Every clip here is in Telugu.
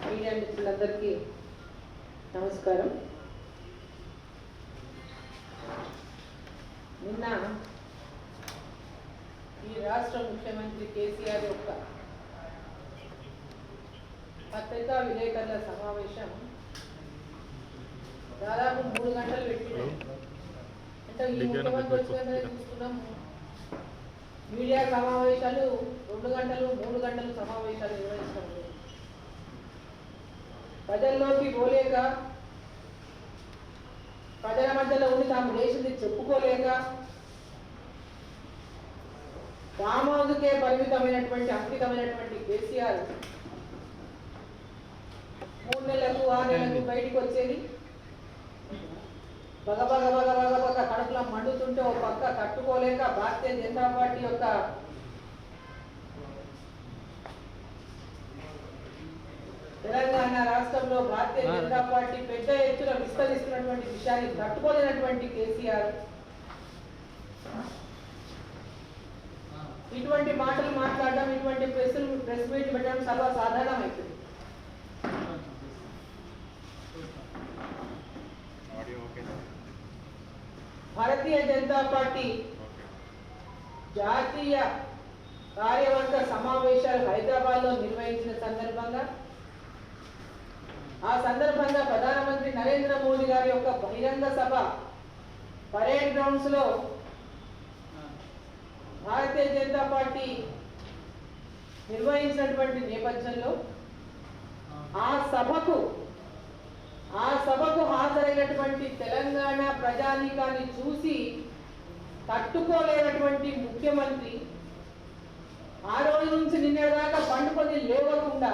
మీడియా మిత్రులందరికీ నమస్కారం. నిన్న ఈ రాష్ట్ర ముఖ్యమంత్రి కేసీఆర్ యొక్క పత్రికా విలేకరుల సమావేశం దాదాపు 3 గంటలు పెట్టింది. అంటే ఈ ముఖ్యమంత్రి వచ్చిన చూస్తున్నాం, మీడియా సమావేశాలు 2 గంటలు 3 గంటలు సమావేశాలు నిర్వహించడం లేదు. ప్రజల్లోకి పోలేక, ప్రజల మధ్యలో ఉండి తాము చేసింది చెప్పుకోలేక, ఫామ్ హౌస్కే పరిమితమైనటువంటి అంకితమైనటువంటి కేసీఆర్ 3 నెలలకు 6 నెలలకు బయటికి వచ్చేది. బగబగ కడుపులో మండుతుంటే ఓ పక్క తట్టుకోలేక భారతీయ జనతా పార్టీ యొక్క తెలంగాణ రాష్ట్రంలో భారతీయ జనతా పార్టీ పెద్ద ఎత్తున విస్తరిస్తున్నటువంటి విషయాన్ని తట్టుకోలేనటువంటి కేసీఆర్ ఇటువంటి మాటలు మాట్లాడడం, ఇటువంటి ప్రెస్ మీట్ పెట్టడం సర్వసాధారణమైంది. భారతీయ జనతా పార్టీ జాతీయ కార్యవర్గ సమావేశాలు హైదరాబాద్ లో నిర్వహించిన సందర్భంగా ప్రధానమంత్రి నరేంద్ర మోదీ గారి యొక్క బహిరంగ సభ పరేడ్ గ్రౌండ్స్ లో భారతీయ జనతా పార్టీ నిర్వహించినటువంటి నేపథ్యంలో ఆ సభకు హాజరైనటువంటి తెలంగాణ ప్రజానీకాన్ని చూసి తట్టుకోలేనటువంటి ముఖ్యమంత్రి ఆ రోజు నుంచి నిన్నటిదాకా పండుకొని లేవకుండా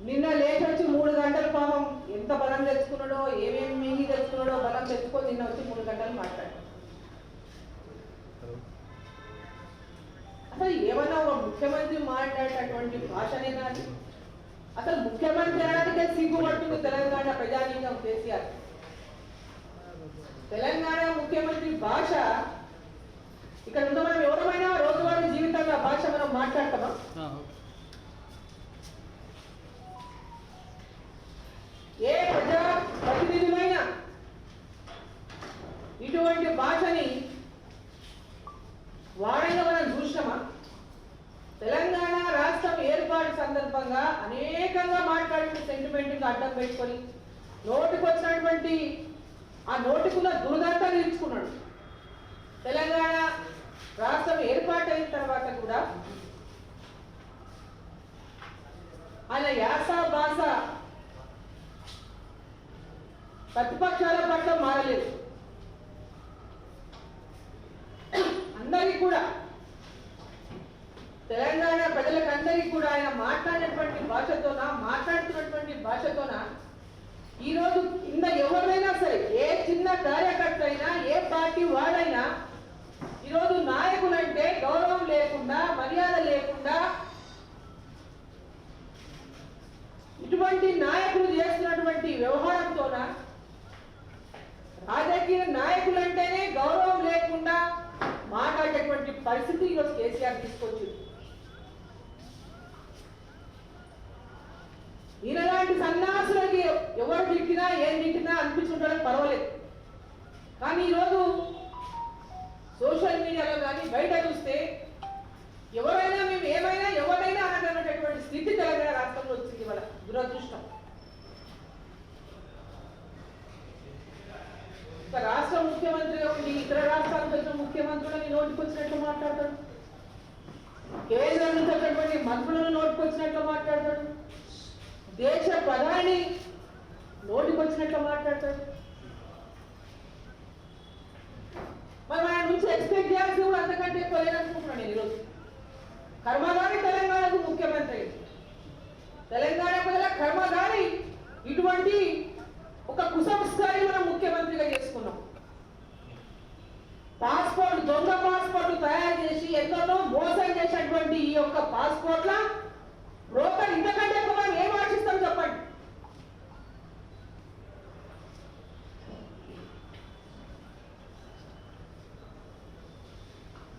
నిన్న లేచొచ్చి 3 గంటల పాపం ఎంత బలం తెచ్చుకున్నాడో, ఏమేమి మింగి తెచ్చుకున్నాడో బలం తెచ్చుకొని నిన్న వచ్చి 3 గంటలు మాట్లాడాడు. అసలు ఏమన్నా ఒక ముఖ్యమంత్రి మాట్లాడేటటువంటి భాషనే కాదు. అసలు ముఖ్యమంత్రి అనడానికే సిగ్గుపడుతుంది తెలంగాణ ప్రజానీకం కేసీఆర్. తెలంగాణ ముఖ్యమంత్రి భాష ఇక్కడ ఉందో మనం ఎవరమైనా రోజువారీ జీవితంలో ఆ భాష మనం మాట్లాడతామా? ఏ ప్రజా ప్రతినిధులైనా ఇటువంటి భాషని వారంగా మనం చూసినామా? తెలంగాణ రాష్ట్రం ఏర్పాటు సందర్భంగా అనేకంగా మాట్లాడిన సెంటిమెంట్ని అడ్డం పెట్టుకొని నోటికి వచ్చినటువంటి ఆ నోటికున్న దురదంతాన్ని ఇచ్చుకున్నాడు. తెలంగాణ రాష్ట్రం ఏర్పాటైన తర్వాత కూడా ఆయన యాస భాష ప్రతిపక్షాల పట్ల మారలేదు. అందరికీ కూడా, తెలంగాణ ప్రజలకందరికీ కూడా ఆయన మాట్లాడుతున్నటువంటి భాషతోన ఈరోజు కింద ఎవరైనా సరే, ఏ చిన్న కార్యకర్త అయినా, ఏ పార్టీ వాడైనా ఈరోజు నాయకులంటే గౌరవం లేకుండా, మర్యాద లేకుండా ఇటువంటి నాయకులు చేస్తున్నటువంటి వ్యవహారంతోన రాజకీయ నాయకులంటేనే గౌరవం లేకుండా మాట్లాడేటువంటి పరిస్థితి ఈరోజు కేసీఆర్ తీసుకొచ్చింది. ఈయనలాంటి సన్యాసులకి ఎవరు తిట్టినా ఏం తిట్టినా అనిపించుంటారని పర్వాలేదు. కానీ ఈరోజు సోషల్ మీడియాలో కానీ బయట చూస్తే ఎవరైనా మేము ఏమైనా ఎవరైనా అనగలనేటటువంటి స్థితి తెలంగాణ రాష్ట్రంలో వచ్చింది. వాళ్ళ దురదృష్టం. రాష్ట్ర ముఖ్యమంత్రిగా ఉండి ఇతర రాష్ట్రాలకు వచ్చిన ముఖ్యమంత్రులని నోటికొచ్చినట్లు మాట్లాడతాడు, కేంద్రం నుంచి వచ్చినటువంటి మంత్రులను నోటికొచ్చినట్లు మాట్లాడతాడు, దేశ ప్రధాని నోటికొచ్చినట్లు మాట్లాడతాడు. మరి మన నుంచి ఎక్స్పెక్ట్ చేయాల్సి కూడా అంతకంటే ఎక్కువ లేదనుకుంటున్నాను నేను. ఈరోజు కర్మగారి తెలంగాణకు ముఖ్యమంత్రి, తెలంగాణ ప్రజల కర్మగారి ఇటువంటి ఒక కుసంస్కారి మనం ముఖ్యమంత్రిగా చేసుకున్నాం. పాస్పోర్ట్, దొంగ పాస్పోర్ట్ తయారు చేసి ఎందరో మోసం చేసినటువంటి ఈ యొక్క పాస్పోర్ట్ల బ్రోకర్ ఇంతకంటే ఎక్కువ మనం ఏం ఆశిస్తాం చెప్పండి?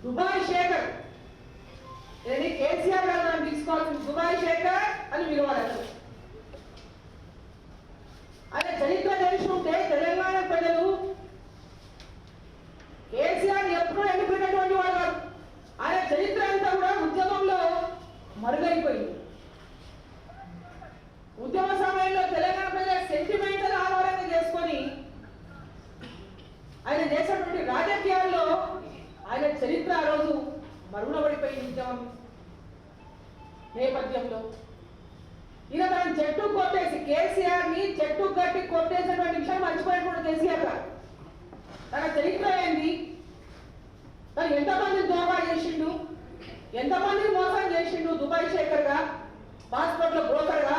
దుబాయ్ శేఖర్ కేసీఆర్ తీసుకోవాల్సిన దుబాయ్ శేఖర్ అని పిలవాలి. ఆయన చరిత్ర తెలుసుకుంటే తెలంగాణ ప్రజలు కేసీఆర్ ఎప్పుడూ ఎన్నుకున్నటువంటి వాడు కాదు. ఆయన చరిత్ర అంతా కూడా ఉద్యమంలో మరుగైపోయింది. ఉద్యమ సమయంలో తెలంగాణ ప్రజల సెంటిమెంటల్ ఆధారంగా చేసుకొని ఆయన చేసినటువంటి రాజకీయాల్లో ఆయన చరిత్ర ఆ రోజు మరుగున పడిపోయింది. ఉద్యమం నేపథ్యంలో ఇలా తన చెట్టు కొట్టేసి కేసీఆర్ ని చెట్టు కట్టి కొట్టేసినటువంటి విషయం మర్చిపోయినటువంటి కేసీఆర్ గారు తన చరిత్ర ఏంది, తను ఎంతమంది దోహా చేసిండు, ఎంతమందిని మోసం చేసిండు దుబాయ్ శేఖర్ గా, పాస్పోర్ట్ల బ్రోకర్ గా.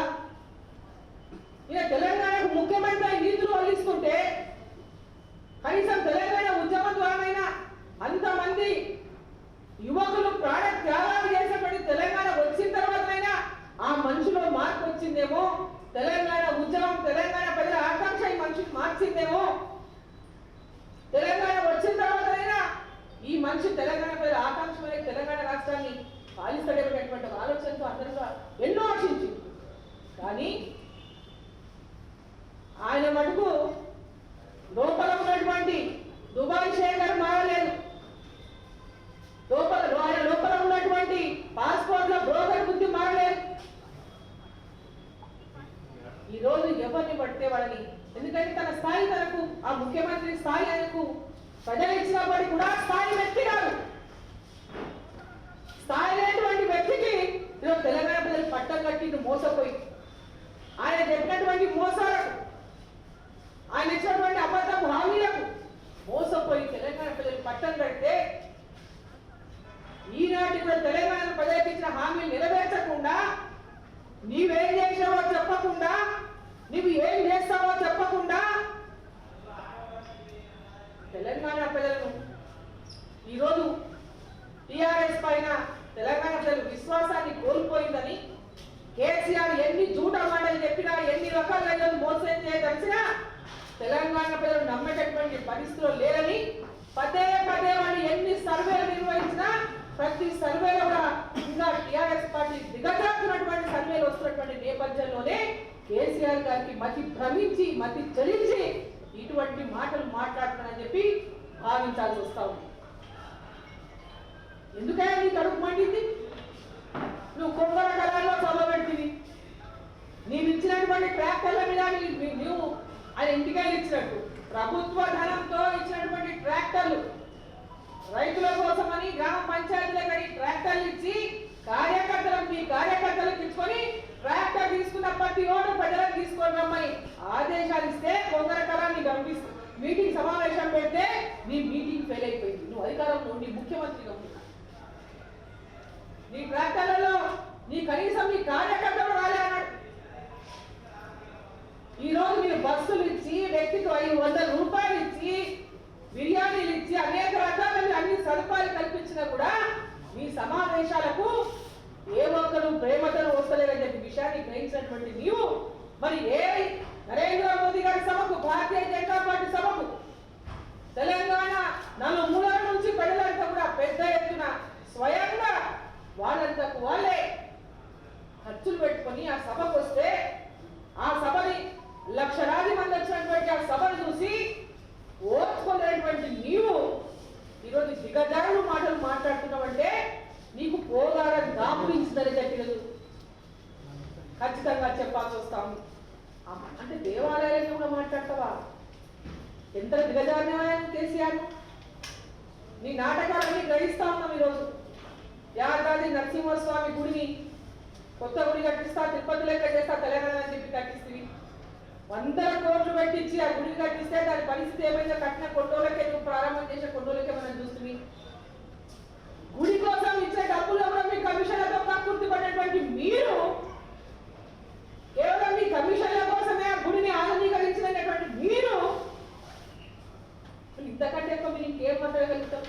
ఇక తెలంగాణకు ముఖ్యమంత్రి నిధులు వల్లిస్తుంటే కనీసం తెలంగాణ ఉద్యమం ద్వారానైనా అంతమంది యువకులు ప్రాణ త్యాగాలు చేసినటువంటి తెలంగాణ వచ్చిన తర్వాతనైనా ఆ మనిషిలో మార్పు వచ్చిందేమో, తెలంగాణ ఉద్యమం తెలంగాణ ప్రజల ఆకాంక్ష ఈ మనిషిని మార్చిందేమో, తెలంగాణ వచ్చిన తర్వాతనైనా ఈ మనిషి తెలంగాణ ప్రజల ఆకాంక్ష తెలంగాణ రాష్ట్రాన్ని పాలిస్తాడేటువంటి ఆలోచనతో అందరూ ఎన్నో ఆశించింది. కానీ ఆయన మటుకు లోపల ఉన్నటువంటి దుబాయ్ శేఖర్ మారలేదు. ఆయన లోపల ఉన్నటువంటి పాస్పోర్ట్ల బ్రోకర్ బుద్ధి మారలేదు. ఈ రోజు ఎవరిని పడితే వాళ్ళని, ఎందుకంటే తన స్థాయి తనకు, ఆ ముఖ్యమంత్రి స్థాయి ఆయనకు ప్రజలు ఇచ్చినప్పటికీ కూడా స్థాయి వ్యక్తి కాదు. స్థాయి లేనటువంటి వ్యక్తికి ఈరోజు తెలంగాణ ప్రజలు పట్టం కట్టి మోసపోయి ఆయన చెప్పినటువంటి మోసాలకు, ఆయన ఇచ్చినటువంటి అబద్ధపు హామీలకు మోసపోయి తెలంగాణ ప్రజలు పట్టం కడితే ఈనాటి కూడా తెలంగాణ ప్రజలకు ఇచ్చిన హామీలు నెరవేర్చకుండా, నీవేం చేసావో చెప్పకుండా, నీవు ఏం చేస్తావో చెప్పకుండా తెలంగాణ ప్రజలను ఈరోజు టిఆర్ఎస్ పైన తెలంగాణ ప్రజలు విశ్వాసాన్ని కోల్పోయిందని కేసీఆర్ ఎన్ని జూట మాటలు చెప్పినా, ఎన్ని రకాలుగా మోసం చేయదలిసినా తెలంగాణ ప్రజలు నమ్మేటటువంటి పరిస్థితిలో లేరని పదే పదే వాళ్ళు ఎన్ని సర్వేలు నిర్వహించినా ప్రతి సర్వేలో కూడా ఇంకా టిఆర్ఎస్ పార్టీ దిగజారుతున్నటువంటి సర్వేలు వస్తున్నటువంటి నేపథ్యంలోనే కేసీఆర్ గారికి మతి భ్రమించి మతి చలించి ఇటువంటి మాటలు మాట్లాడుతున్నారని చెప్పి భావించాల్సి వస్తా ఉంది. ఎందుకైనా నీ కడుపు మండింది? నువ్వు కొంగర కళాల్లో సభ పెడుతుంది, నీవు ఇచ్చినటువంటి ట్రాక్టర్ల మీద నువ్వు ఆయన ఇంటికే ఇచ్చినట్టు ప్రభుత్వ ధనంతో ఇచ్చినటువంటి ట్రాక్టర్లు రైతుల కోసమని గ్రామ పంచాయతీలకు ట్రాక్టర్లు ఇచ్చి మీ కార్యకర్తలకు ఇచ్చుకొని ట్రాక్టర్ తీసుకున్న ప్రతి ఓటు ప్రజలకు తీసుకొని రమ్మని ఆదేశాలు ఇస్తే కొందర కళాన్ని పంపిస్తూ మీటింగ్ సమావేశం పెడితే నీ మీటింగ్ ఫెయిల్ అయిపోయింది. నువ్వు అధికారంలో ఉండి ముఖ్యమంత్రిగా ఉన్నా నీ ట్రాక్టర్లలో నీ కనీసం నీ కార్యకర్తలు రాలే అన్నాడు. ఈ రోజు మీరు బస్సులు ఇచ్చి వ్యక్తికి 500 రూపాయలు ఇచ్చి బిర్యానీలు ఇచ్చి అనేక రకాల అన్ని సదుపాయాలు కల్పించినా కూడా మీ సమావేశాలకు ఏ ఒక్కరు ప్రేమతో వస్తలేరని చెప్పి విషయాన్ని గ్రహించినటువంటి నీవు మరి ఏ నరేంద్ర మోదీ గారి సభకు, భారతీయ జనతా పార్టీ సభకు తెలంగాణ నలుమూలల నుంచి ప్రజలంతా కూడా పెద్ద ఎత్తున స్వయంగా వాళ్ళంతకు వాళ్ళే ఖర్చులు పెట్టుకొని ఆ సభకు వస్తే ఆ సభని లక్షలాది మంది వచ్చినటువంటి ఆ సభను చూసి ఓర్చుకోలేనటువంటి నీవు ఈరోజు దిగజారుడు మాటలు మాట్లాడుతున్నావంటే నీకు పోగారం దాపురించిందని చెప్పినది ఖచ్చితంగా చెప్పాల్సి వస్తాము. అంటే దేవాలయాలను కూడా మాట్లాడతావా? ఎంత దిగజారినవా కేసీఆర్? నీ నాటకాలన్నీ గ్రహిస్తా ఉన్నాం. ఈరోజు యాదాద్రి నరసింహస్వామి గుడిని కొత్త గుడి కట్టిస్తా, తిరుపతి లెక్క చేస్తా, తెలంగాణ అని చెప్పి కట్టిస్తుంది. 100 కోట్లు పెట్టించి ఆ గుడిని కట్టిస్తే దాని పరిస్థితి ఏమైనా కట్టిన కొండోలకే, నువ్వు ప్రారంభం చేసే కొండోలకే మనం చూస్తుంది. గుడి కోసం ఇచ్చే డబ్బులు కూడా మీ కమిషన్లతో కక్కుర్తి పడినటువంటి మీరు కేవలం మీ కమిషన్ల కోసమే ఆ గుడిని ఆధునీకరించినటువంటి మీరు ఇంతకంటే ఎక్కువ మీరు ఇంకేం మాట్లాడగలుగుతాం?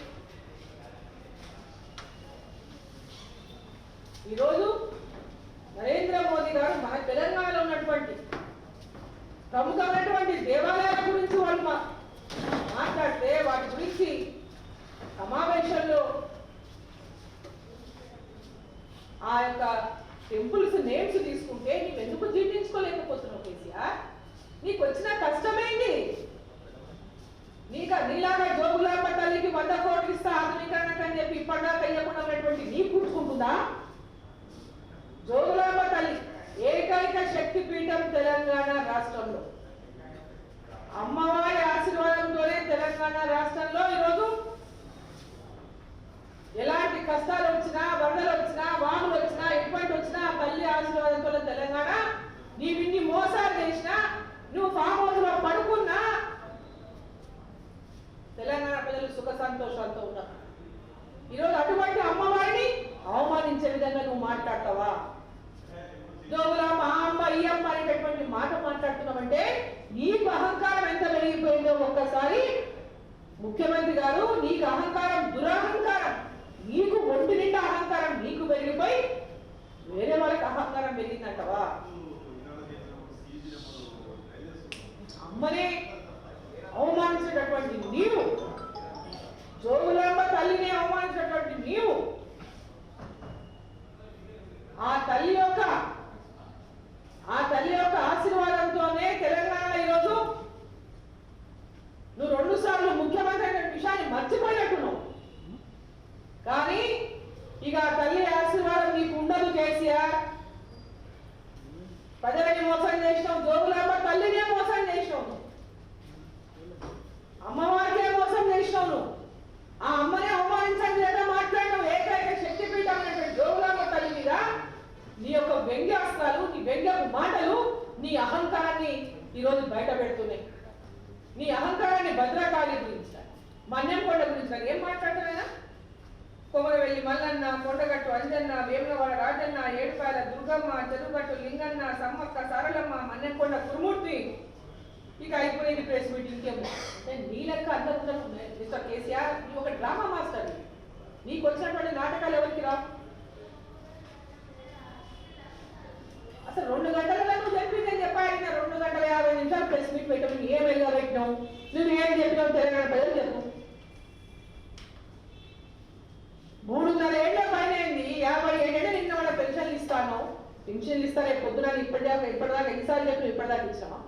ఈరోజు నరేంద్ర మోదీ గారు మన తెలంగాణలో ఉన్నటువంటి ప్రముఖమైనటువంటి దేవాలయాల గురించి వాళ్ళు మాట్లాడితే వాటి గురించి సమావేశంలో ఆ యొక్క టెంపుల్స్ నేమ్స్ తీసుకుంటే నీవు ఎందుకు జీర్ణించుకోలేకపోతున్నావు కేసీఆర్? నీకు వచ్చిన కష్టమేంటి? నీలాగా జోగులాంబ తల్లికి 100 కోట్లు ఇస్తా ఆధునీకరణకు అని చెప్పి ఇప్పటిదాకా ఇవ్వకుండా ఉన్నటువంటి నీ పుట్టుకుంటుందా? జోగులాంబ తల్లి ఏకైక శక్తి పీఠం తెలంగాణ రాష్ట్రంలో. అమ్మవారి ఆశీర్వాదంతోనే తెలంగాణ రాష్ట్రంలో ఈరోజు ఎలాంటి కష్టాలు వచ్చినా, వరదలు వచ్చినా, వాములు వచ్చినా, ఎటువంటి వచ్చినా తల్లి ఆశీర్వాదంతో తెలంగాణ. నీవిన్ని మోసాలు చేసినా, నువ్వు ఫామ్ హౌస్ లో పడుకున్నా తెలంగాణ ప్రజలు సుఖ సంతోషాలతో ఉన్నారు. ఈరోజు అటువంటి అమ్మవారిని అవమానించే విధంగా నువ్వు మాట్లాడతావా? జోగులాంబ అమ్మ ఈ అమ్మ అనేటటువంటి మాట మాట్లాడుతున్నావంటే నీకు అహంకారం ఎంత పెరిగిపోయిందో ఒక్కసారి ముఖ్యమంత్రి గారు, నీకు అహంకారం దురహంకారం, నీకు ఒంటి నిండా అహంకారం నీకు పెరిగిపోయి వేరే వాళ్ళకి అహంకారం పెరిగిందంటవా? అమ్మనే అవమానించేటటువంటి నీవు, జోగులాంబ తల్లిని అవమానించేటటువంటి నీవు, ఆ తల్లి యొక్క ఆశీర్వాదంతోనే తెలంగాణలో ఈరోజు నువ్వు 2 సార్లు ముఖ్యమంత్రి అనే విషయాన్ని మర్చిపోయినట్టున్నావు. కానీ ఇక తల్లి ఆశీర్వాదం నీకు ఉండదు కేసీఆర్. ప్రజలని మోసం చేసినావు, జోగులాంబ తల్లినే మోసం చేసినావు, అమ్మవారికే మోసం చేసినావు. ఆ అమ్మనే అవమానించని విధంగా మాట్లాడినావు. ఏకైక శక్తిపీఠం అనేటువంటి జోగులాంబ తల్లి మీద నీ యొక్క వ్యంగ్యాస్త్రాలు, నీ వ్యంగ్యపు మాటలు నీ అహంకారాన్ని ఈరోజు బయట పెడుతున్నాయి. నీ అహంకారాన్ని భద్రకాళి గురించి, మన్యంకొండ గురించి ఏం మాట్లాడతామైనా? కొమరవెల్లి మల్లన్న, కొండగట్టు అంజన్న, వేములవాడ రాజన్న, ఏడుపాయల దుర్గమ్మ, చెరుగట్టు లింగన్న, సమ్మక్క సారలమ్మ, మన్యంకొండ కురుమూర్తి, ఇక అయిపోయింది ప్రెస్ మీట్. ఇంకేమో నీ లెక్క అందరూ మిస్టర్ కేసీఆర్, నీ ఒక డ్రామా మాస్టర్. నీకు వచ్చినటువంటి నాటకాలు ఎవరికి రా? అసలు 2 గంటలలో నువ్వు చెప్పింది నేను చెప్పాలి. 2 గంటల 50 నిమిషాలు ప్రెస్ మీట్ పెట్టావు. నువ్వు ఏం వెళ్ళగా పెట్టినావు? నువ్వు ఏం చెప్పినావు? తెలంగాణ ప్రజలు చెప్పు. 3.5 ఏళ్ల పైన అయింది. 57 ఏళ్ళు నిన్న వాళ్ళ పెన్షన్లు ఇస్తాను. పెన్షన్లు ఇస్తా రేపు పొద్దున ఇప్పటిదాకా ఎన్నిసార్లు చెప్పిన ఇప్పటిదాకా ఇచ్చామా?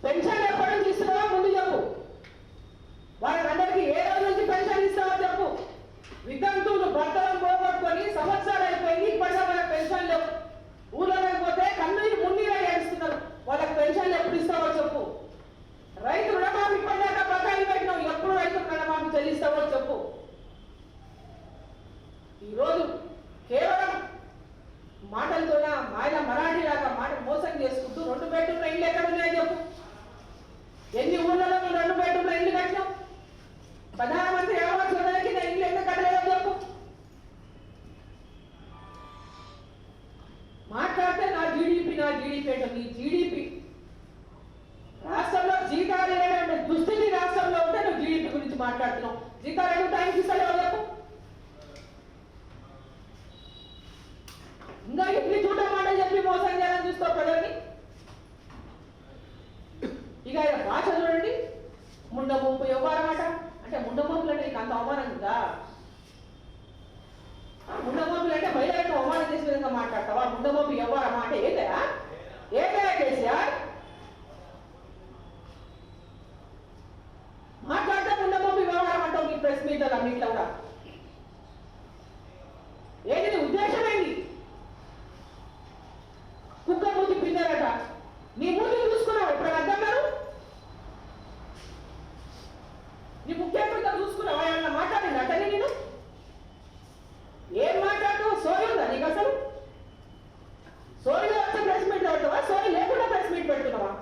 పెన్షన్లు ఎప్పటి నుంచి ఇస్తున్నావో ముందు చెప్పు. వాళ్ళందరికీ ఏ రోజు నుంచి పెన్షన్ ఇస్తావో చెప్పు. వితంతువులు భర్తలను పోగొట్టుకొని సంవత్సరాలు అయిపోయింది, ఇప్పటిదా వాళ్ళకి పెన్షన్ లేవు. ఊళ్ళో పోతే కన్నీరు మున్నీరు ఏడుస్తున్నారు. వాళ్ళకి పెన్షన్లు ఎప్పుడు ఇస్తావో చెప్పు. రైతు రుణమాఫీ ఇప్పటిదాకా బకాయిలు పెట్టినావు, ఎప్పుడు రైతు రుణమాఫీ చెల్లిస్తావో చెప్పు. ఈరోజు కేవలం మాటలతోన మాయల మరాఠీలాగా మాట మోసం చేసుకుంటూ 2 బెడ్రూమ్ల ఇల్లు ఎక్కడ ఉన్నాయో చెప్పు. ఎన్ని ఊళ్ళలో 2 బెడ్రూమ్ల ఇల్లు కట్టినావు? ప్రధానమంత్రి ఆవాస్ యోజన కింద ఇల్లు ఎందుకు కట్టలేదో చెప్పు. మాట్లాడితే నా జీడిపి అంటే నీ జీడిపి రాష్ట్రంలో జీతాలు లేదంటే దుస్థితి రాష్ట్రంలో ఉంటే నువ్వు జీడిపి గురించి మాట్లాడుతున్నావు. జీతాలు ఎందుకు టైంకి ఇస్తాడో చెప్పు. ఇంకా ఇడ్లీ చూడడం మాట చెప్పి మోసం చేయాలని చూస్తావు ప్రజల్ని. ఇక భాష చూడండి, ముండమోపు వ్యవహారం అట. అంటే ముండమోపులు అంటే నీకు అంత అవమానం ఉందా? ముండమోపులు అంటే మహిళలకు అవమానం చేసే విధంగా మాట్లాడతావా? ముండమోపు వ్యవహారం అంటే ఏదయా కేసీఆర్? మాట్లాడితే ముండమోపు వ్యవహారం అంటావు నీ ప్రెస్ మీట్లలో అన్నింటిలో కూడా. ఏంటి నీ ఉద్దేశం ఏంటి? కుక్క మూతి పిండారట, నీ మూతిని చూసుకున్నావు ఇప్పుడు అర్థన్నారు? నీ ముఖ్యమంత్రితో చూసుకున్నావా? ఏమన్నా మాట్లాడింది అతని నేను ఏం మాట్లాడుతావు? సోయి ఉందా నీకు అసలు? సోయిలో వచ్చే ప్రెస్ మీట్ పెడతావా? సోయి లేకుండా ప్రెస్ మీట్ పెడుతున్నావా?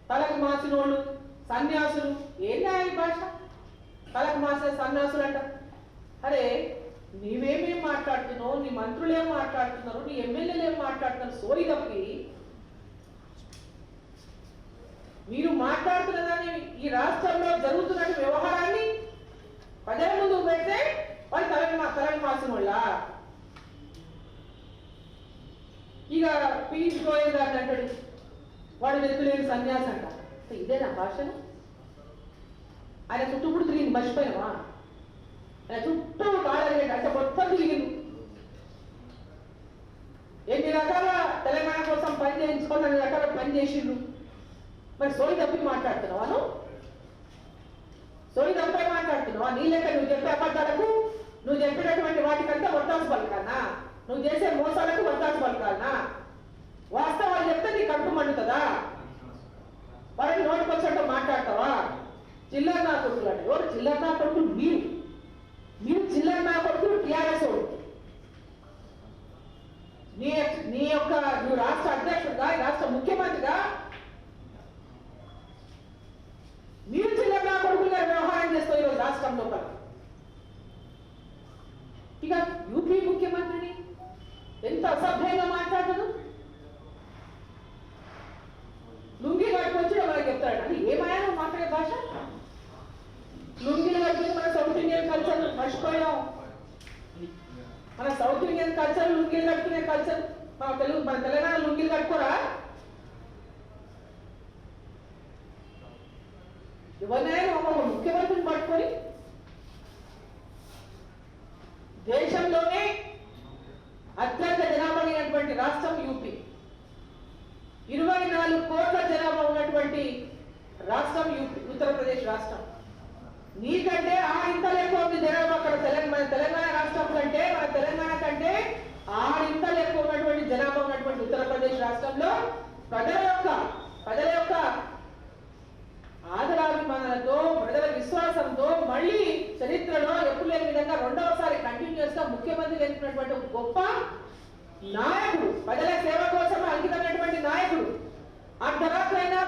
తలకు మార్చినోళ్ళు సన్యాసులు, ఏందా ఈ భాష? తలకు మార్చిన సన్యాసులు అంట. అరే నీవేమేం మాట్లాడుతున్నావు? నీ మంత్రులు ఏం మాట్లాడుతున్నారు? నీ ఎమ్మెల్యేలు ఏం మాట్లాడుతున్నారు? సోయి తప్పి మీరు మాట్లాడుతున్నదాన్ని, ఈ రాష్ట్రంలో జరుగుతున్న వ్యవహారాన్ని ప్రజల ముందు పెడితే వాళ్ళు తలని మార్చిన వాళ్ళ. ఇక పీయూష్ గోయల్ గారిని అంటాడు, వాడు వెతులేని సన్యాసి అంట. ఇదేనా భాషను? ఆయన చుట్టుముడు తిరిగింది, మర్చిపోయినవా? చుట్టూ కాలేజీ అంటే మొత్తం తిరిగింది. ఎన్ని రకాల తెలంగాణ కోసం పని చేయించుకొని అన్ని రకాల పని చేసిండ్రు. మరి సోయి తప్పి మాట్లాడుతున్నావా? సోయి తప్పై మాట్లాడుతున్నావా? నీ లెక్క నువ్వు చెప్పే అబద్ధాలకు, నువ్వు చెప్పినటువంటి వాటికంతా వత్తాసు పలకాలనా? నువ్వు చేసే మోసాలకు వత్తాసు పలకాలనా? వాస్తవాలు చెప్తే నీ కడుపు మండుతుందా? వారికి నోటికి వచ్చినట్టు మాట్లాడతావా? చిల్లర నా కొడుకులు అంటే ఎవరు? చిల్లర నా కొడుకులు మీరు చిల్లర నా కొడుకులు టీఆర్ఎస్ వాడు. నువ్వు రాష్ట్ర అధ్యక్షుడిగా, రాష్ట్ర ముఖ్యమంత్రిగా మీరు చిల్లర నా కొడుకులుగా వ్యవహారం చేస్తావు ఈరోజు రాష్ట్రంలో. ఇక యూపీ ముఖ్యమంత్రిని ఎంత అసభ్యంగా మాట్లాడదు. లుంగి కట్టుకొచ్చి వాళ్ళకి చెప్తాడు. అది ఏమైనా మాట్లాడే భాష. లుంగిలు కట్టుకుని మన సౌత్ ఇండియన్ కల్చర్ మర్చిపోయాం. మన సౌత్ ఇండియన్ కల్చర్ లుంగిలు కట్టుకునే కల్చర్. మన తెలంగాణ లుంగిలు కట్టుకోరా? ఎవరినైనా ఒక ముఖ్యమంత్రిని పట్టుకొని దేశంలోనే అత్యంత జనాభా అయినటువంటి రాష్ట్రం యూపీ, 24 కోట్ల జనాభా ఉన్నటువంటి రాష్ట్రం యూపీ, ఉత్తరప్రదేశ్ రాష్ట్రం. నీకంటే ఆడింతలు ఎక్కువ ఉంది జనాభా అక్కడ. తెలంగాణ రాష్ట్రం కంటే, మన తెలంగాణ కంటే ఆడింతలు ఎక్కువ ఉన్నటువంటి జనాభా ఉన్నటువంటి ఉత్తరప్రదేశ్ రాష్ట్రంలో ప్రజల యొక్క ఆదరాభిమానాలతో, ప్రజల విశ్వాసంతో మళ్ళీ చరిత్రలో ఎప్పుడు లేని విధంగా రెండవసారి కంటిన్యూస్ గా ముఖ్యమంత్రి గెలిచినటువంటి గొప్ప నాయకుడు, ప్రజల సేవ కోసం అంకితమైనటువంటి నాయకుడు, అర్ధరాత్రైనా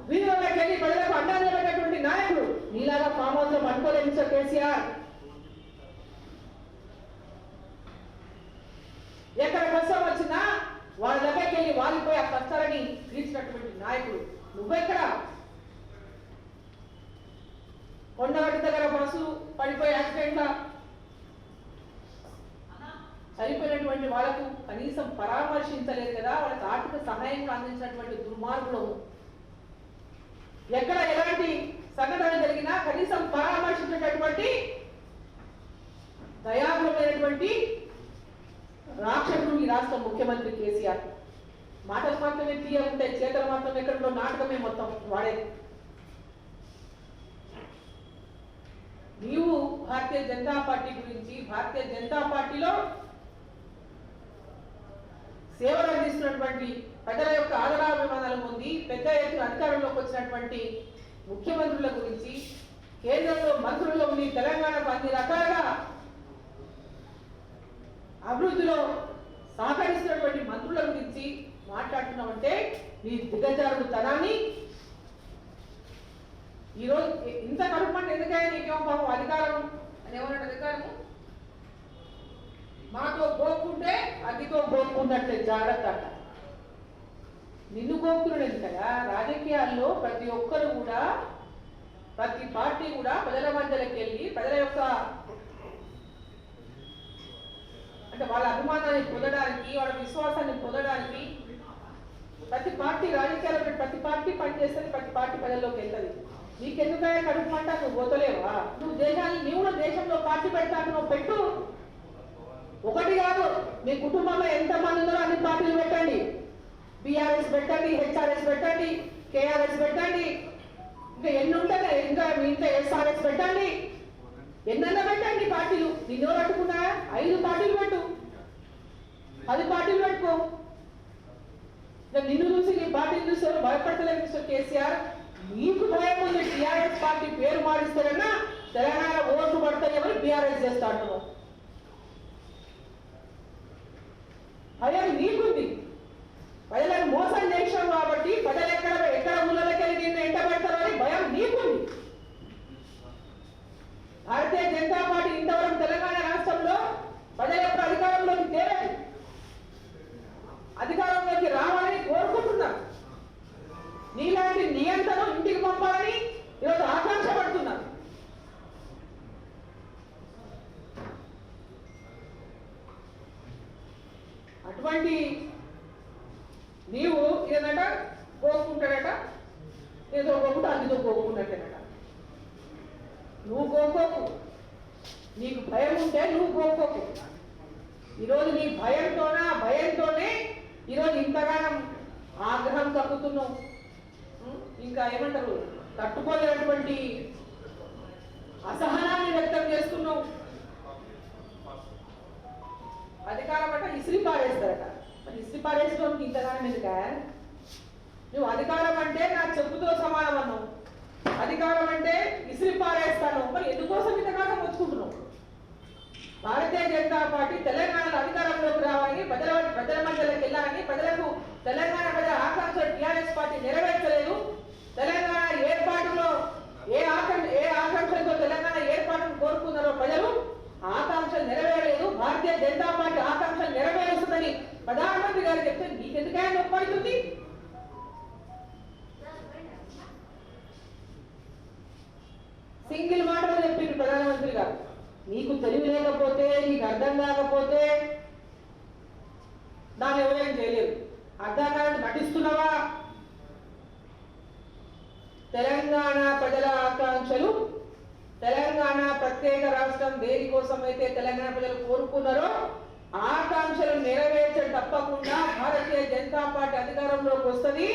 వీధిలోకి వెళ్ళి ప్రజలకు అండా నిలబడినటువంటి నాయకుడు. నీలాగా ఫామ్ హౌస్ లో పట్టుకోలేదు మిస్టర్ కేసీఆర్. ఎక్కడ కష్టం వచ్చినా వాళ్ళ దగ్గరికి వెళ్ళి వాలిపోయి ఆ కష్టాలని తీర్చినటువంటి నాయకుడు. నువ్వెక్కడ? కొండగడ్డ దగ్గర బస్సు పడిపోయి యాక్సిడెంట్ గా చనిపోయినటువంటి వాళ్లకు కనీసం పరామర్శించలేదు కదా, వాళ్ళకి ఆర్థిక సహాయం అందించినటువంటి దుర్మార్గుడు. ఎక్కడ ఎలాంటి సంఘటన జరిగినా కనీసం పరామర్శించేటటువంటి దయాగుణమైనటువంటి రాక్షసుడు ఈ రాష్ట్ర ముఖ్యమంత్రి కేసీఆర్. మాటలు మాత్రమే తీయకుంటాయి, చేతలు మాత్రం ఎక్కడో నాటకమే మొత్తం వాడేది. నీవు భారతీయ జనతా పార్టీ గురించి, భారతీయ జనతా పార్టీలో సేవలు అందిస్తున్నటువంటి ప్రజల యొక్క ఆదరాభిమానాలు పొంది పెద్ద ఎత్తున అధికారంలోకి వచ్చినటువంటి ముఖ్యమంత్రుల గురించి, కేంద్రంలో మంత్రుల్లో ఉండి తెలంగాణకు అన్ని రకాలుగా అభివృద్ధిలో సహకరిస్తున్నటువంటి మంత్రుల గురించి మాట్లాడుతున్నామంటే నీ దిగజారుడు తనాన్ని ఈరోజు ఇంత కడుపుమంటే ఎందుకైనా నీకేమో పాపం అధికారం అని ఏమన్నాడు? అధికారము మాతో గోపుకుంటే అదితో గోపుకున్నట్లే జాగ్రత్త అంట. నిన్ను గోపుకున్నాడు ఎందుకగా? రాజకీయాల్లో ప్రతి ఒక్కరు కూడా, ప్రతి పార్టీ కూడా ప్రజల మధ్యలోకి వెళ్ళి ప్రజల యొక్క అంటే వాళ్ళ అభిమానాన్ని పొందడానికి, వాళ్ళ విశ్వాసాన్ని పొందడానికి ప్రతి పార్టీ రాజకీయాల్లో ప్రతి పార్టీ పనిచేస్తుంది, ప్రతి పార్టీ ప్రజల్లోకి వెళ్తుంది. నీకెందుకైనా కడుపు మంట? నువ్వు పోతలేవా? నువ్వు దేశంలో పార్టీ పెడతాను, నువ్వు పెట్టు. ఒకటి కాదు, మీ కుటుంబంలో ఎంతమంది ఉన్నారో అన్ని పార్టీలు పెట్టండి. బీఆర్ఎస్ పెట్టండి, హెచ్ఆర్ఎస్ పెట్టండి, కేఆర్ఎస్ పెట్టండి, ఇంకా ఎన్ని ఉంటాయి, ఇంకా మీ ఇంట్లో ఎస్ఆర్ఎస్ పెట్టండి, ఎన్నైనా పెట్టండి పార్టీలు. నిన్ను పట్టుకున్నా 5 పార్టీలు పెట్టు, 10 పార్టీలు పెట్టుకో. నిన్ను చూసి, నీ పార్టీని చూసి ఎవరు భయపడతలేదు మిస్టర్ కేసీఆర్. నీకు భయం ఉంది టీఆర్ఎస్ పార్టీ పేరు మారిస్తారన్నా తెలంగాణ ఓట్లు పడతాయి ఎవరు బీఆర్ఎస్ చేస్తా అంటున్నావు. భయం నీకుంది. ప్రజలను మోసం చేసావు కాబట్టి ప్రజలు ఎక్కడ ఊళ్ళకెళ్ళి నిన్ను ఎంట పెడతారో అని భయం నీకుంది. భారతీయ జనతా పార్టీ ఇంతవరకు తెలంగాణ రాష్ట్రంలో ప్రజల యొక్క అధికారంలోకి తేలేదు, అధికారంలోకి రావాలని కోరుకుంటున్నారు. నీలాంటి నియంత్రణ ఇంటికి పంపాలని ఈరోజు ఆకాంక్ష పడుతున్నారు. అటువంటి నీవు ఏదట గోపుకుంటాడట, ఏదో గోపుట అందులో గోపుకున్నట్టేనట. నువ్వు గోకోకు, నీకు భయం ఉంటే నువ్వు పోకోకు. ఈరోజు నీ భయంతోనే ఈరోజు ఇంతగానం ఆగ్రహం తగ్గుతున్నావు. ఇంకా ఏమంటారు, తట్టుకోలేనటువంటి అసహనాన్ని వ్యక్తం చేస్తున్నావు. అధికారం అంటే ఇసిరి పారేస్తారట. మరి ఇసిరి పారేసుకోవడానికి ఇంతగానం ఎందుక? నువ్వు అధికారం అంటే నా చెప్పుతో సమానం అన్నావు, అధికారం అంటే ఇసిరి పారేస్తాను. మరి ఎందుకోసం ఇంతకాలం వచ్చుకుంటున్నావు? భారతీయ జనతా పార్టీ తెలంగాణలో అధికారంలోకి రావాలని, ప్రజల మధ్యలోకి వెళ్ళాలని, ప్రజలకు తెలంగాణ ప్రజల ఆకాంక్షలు టీఆర్ఎస్ పార్టీ నెరవేర్చలేదు. తెలంగాణ ఏర్పాటులో ఏ ఆకాంక్షలతో తెలంగాణ ఏర్పాటును కోరుకున్నారో ప్రజలు ఆకాంక్షలు నెరవేరలేదు. భారతీయ జనతా పార్టీ ఆకాంక్షలు నెరవేరుస్తుందని ప్రధానమంత్రి గారు చెప్తే నీకెందుకైనా నొప్పడుతుంది? సింగిల్ మాటలు చెప్పింది ప్రధానమంత్రి గారు. నీకు తెలివి లేకపోతే, నీకు అర్థం కాకపోతే దాన్ని ఎవరేం చేయలేరు. అర్థం కాదని నటిస్తున్నావా? తెలంగాణ ప్రజల ఆకాంక్షలు, తెలంగాణ ప్రత్యేక రాష్ట్రం దేనికోసం అయితే తెలంగాణ ప్రజలు కోరుకున్నారో ఆకాంక్షలు నెరవేర్చడం తప్పకుండా భారతీయ జనతా పార్టీ అధికారంలోకి వస్తుంది,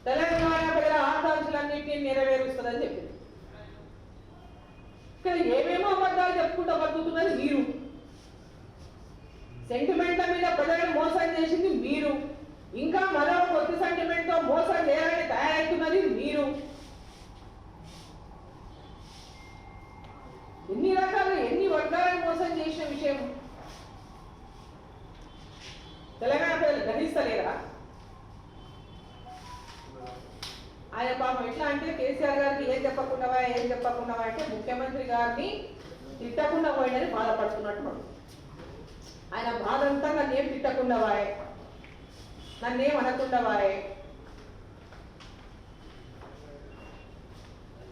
తెలంగాణ ప్రజల ఆకాంక్షలన్నింటినీ నెరవేరుస్తుందని చెప్పింది. కానీ ఏమేమో అబద్ధాలు చెప్పుకుంటూ బతుకుతున్నది మీరు. సెంటిమెంట్ల మీద ప్రజలను మోసం చేసింది మీరు. ఇంకా మరో కొత్త సెంటిమెంట్ తో మోసం చేయాలని తయారవుతున్నది మీరు. ఎన్ని రకాల ఎన్ని వర్గాలను మోసం చేసిన విషయం తెలంగాణ ప్రజలు గ్రహిస్తలేరా? ఆయన పాపం ఎట్లా అంటే కేసీఆర్ గారికి ఏం చెప్పకుండా అంటే ముఖ్యమంత్రి గారిని తిట్టకుండా పోయిందని బాధపడుతున్నట్టు. ఆయన బాధ అంతా నన్నేం తిట్టకుండా నన్నేం అనకుండా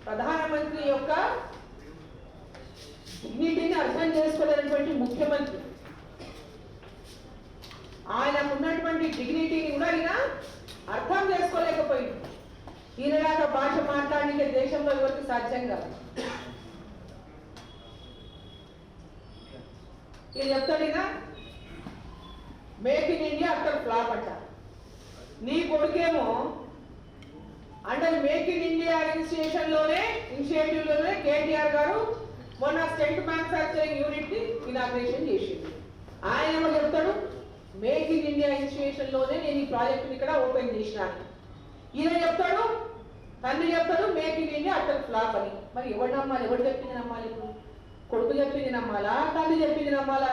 ప్రధానమంత్రి యొక్క డిగ్నిటీని అర్థం చేసుకోలేనటువంటి ముఖ్యమంత్రి, ఆయనకు ఉన్నటువంటి డిగ్నిటీని కూడా ఈయన అర్థం చేసుకోలేకపోయింది. ఈయనలాగా భాష మాట్లాడితే దేశంలో ఎవరికి సాధ్యం కాదు. ఈయన చెప్తాడినా మేక్ ఇన్ ఇండియా అక్కడ ఫ్లాప్ అంట. నీ కొడుకేమో under make in India initiative లోనే కేటీఆర్ గారు మొన్న స్టేట్ మ్యానుఫ్యాక్చరింగ్ యూనిట్ ని ఇనాగ్రేషన్ చేసింది. ఆయన ఏమో చెప్తాడు మేక్ ఇన్ ఇండియా ఇనిషియేషన్ లోనే నేను ఈ ప్రాజెక్ట్ ఇక్కడ ఓపెన్ చేసినాను. ఈయన చెప్తాడు, తండ్రి చెప్తాడు మేక్ ఇన్ ఇండియా అక్కడ ఫ్లాప్ అని. మరి ఎవరు నమ్మాలి? ఎవరు చెప్పింది నమ్మాలి? ఇప్పుడు కొడుకు చెప్పింది నమ్మాలా, తండ్రి చెప్పింది నమ్మాలా?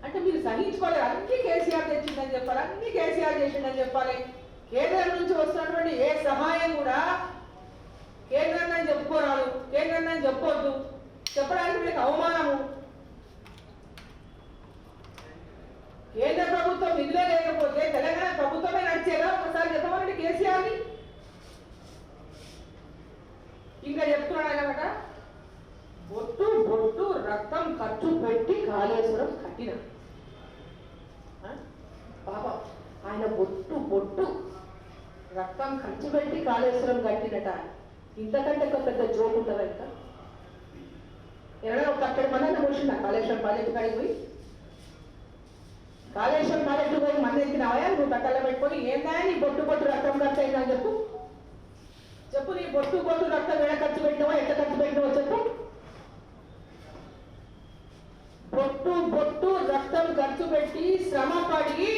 అంటే మీరు సహించుకోలేదు. అన్ని కేసీఆర్ తెచ్చిందని చెప్పాలి, అన్ని కేసీఆర్ చేసిందని చెప్పాలి. కేంద్రం నుంచి వస్తున్నటువంటి ఏ సహాయం కూడా కేంద్రాన్ని చెప్పుకోరాదు, కేంద్రాన్ని చెప్పొద్దు, చెప్పడానికి మీకు అవమానము. కేంద్ర ప్రభుత్వం నిధులే లేకపోతే తెలంగాణ ప్రభుత్వమే నడిచేదా? ఒకసారి చెప్పమనండి కేసీఆర్ని. ఇంకా చెప్తున్నాడు అనమాట, బొట్టు రక్తం ఖర్చు పెట్టి కాళేశ్వరం కట్టిన పాపం. ఆయన బొట్టు రక్తం ఖర్చు పెట్టి కాళేశ్వరం కట్టినట. ఇంతకంటే ఒక పెద్ద జోక్ ఉంటుందా? ఇంకా ఎవరైనా ఒక అక్కడ మన కూర్చున్నా కాళేశ్వరం ప్రాజెక్టు కాడికి పోయి, కాళేశ్వరం ప్రాజెక్టు పోయి మన ఎత్తినావా నువ్వు కట్టలో పెట్టుకొని ఏందా నీ బొట్టు రక్తం ఖర్చు అయిందా అని చెప్పు. నీ బొట్టు రక్తం ఎలా ఖర్చు పెట్టినావో, ఎట్లా ఖర్చు పెట్టినావో చెప్పు. బొట్టు రక్తం ఖర్చు పెట్టి శ్రమ పడి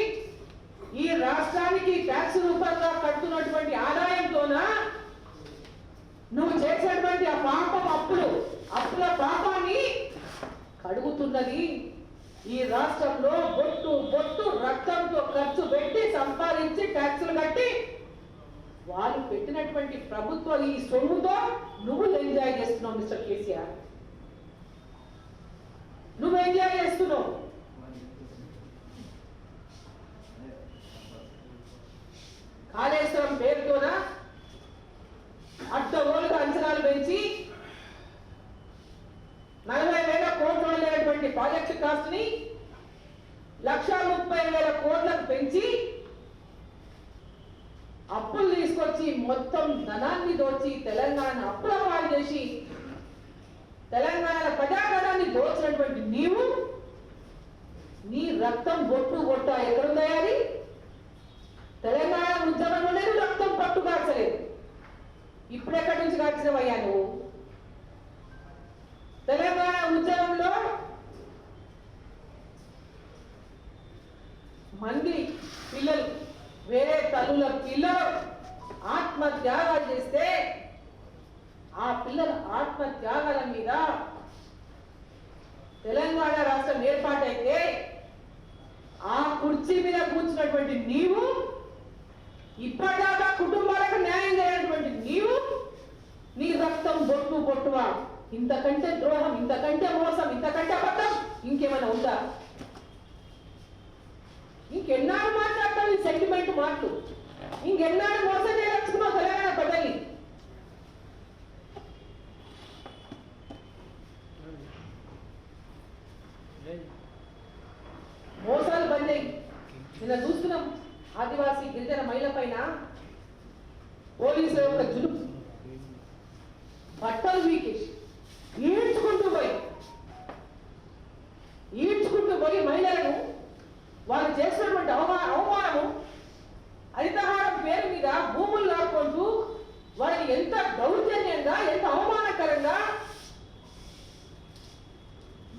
ఈ రాష్ట్రానికి ట్యాక్స్ రూపంగా కడుతున్నటువంటి ఆదాయంతోన నువ్వు చేసేటువంటి ఆ పాపం అప్పుల పాపాన్ని కడుగుతున్నది. ఈ రాష్ట్రంలో బొట్టు రక్తంతో ఖర్చు పెట్టి సంపాదించి ట్యాక్సులు కట్టి వాళ్ళు పెట్టినటువంటి ప్రభుత్వ ఈ సొమ్ముతో నువ్వు ఎంజాయ్ చేస్తున్నావు మిస్టర్ కేసీఆర్. నువ్వు ఎంజాయ్ చేస్తున్నావు. కాళేశ్వరం పేరుతోన అడ్డగోలుగా అంచనాలు పెంచి 40,000 కోట్లు లేనటువంటి ప్రాజెక్టు కాస్ట్ ని 1,30,000 కోట్లకు పెంచి అప్పులు తీసుకొచ్చి మొత్తం ధనాన్ని దోచి తెలంగాణ అప్పులపాలు చేసి తెలంగాణ ప్రజాధనాన్ని దోచినటువంటి నీవు నీ రక్తం బొట్టు బొట్ట ఎక్కడుందయ్యాది? తెలంగాణ ఉద్యమంలోనే రక్తం పట్టు కాచలేదు. ఇప్పుడెక్కడి నుంచి కాచినవయ్యా నువ్వు? తెలంగాణ ఉద్యమంలో మంది పిల్లలు, వేరే తల్లుల పిల్లలు ఆత్మత్యాగాలు చేస్తే ఆ పిల్లల ఆత్మత్యాగాల మీద తెలంగాణ రాష్ట్రం ఏర్పాటైతే ఆ కుర్చీ మీద కూర్చున్నటువంటి నీవు, ఇప్పటిదాకా కుటుంబాలకు న్యాయం చేయనటువంటి నీవు, నీ రక్తం బొట్టు బొట్టువా? ఇంతకంటే ద్రోహం, ఇంతకంటే మోసం, ఇంతకంటే అబద్ధం ఇంకేమైనా ఉందా? ఇంకెన్నాళ్ళు మాట్లాడతావు ఈ సెంటిమెంట్ మాటలు? ఇంకెన్నాళ్ళు మోసం చేయదలుచుకున్నావు తెలంగాణ ప్రజల్ని? మోసాలు బంద్ అయ్యి నిన్న చూస్తున్నాం. ఆదివాసీ గిరిజన మహిళ పైన పోలీసుల యొక్క జులుపు, బట్టలు వీకేసి ఈడ్చుకుంటూ పోయి మహిళలను వాళ్ళు చేసినటువంటి అవమానము, హరితహారం పేరు మీద భూములు లాక్కుంటూ వాళ్ళని ఎంత దౌర్జన్యంగా, ఎంత అవమానకరంగా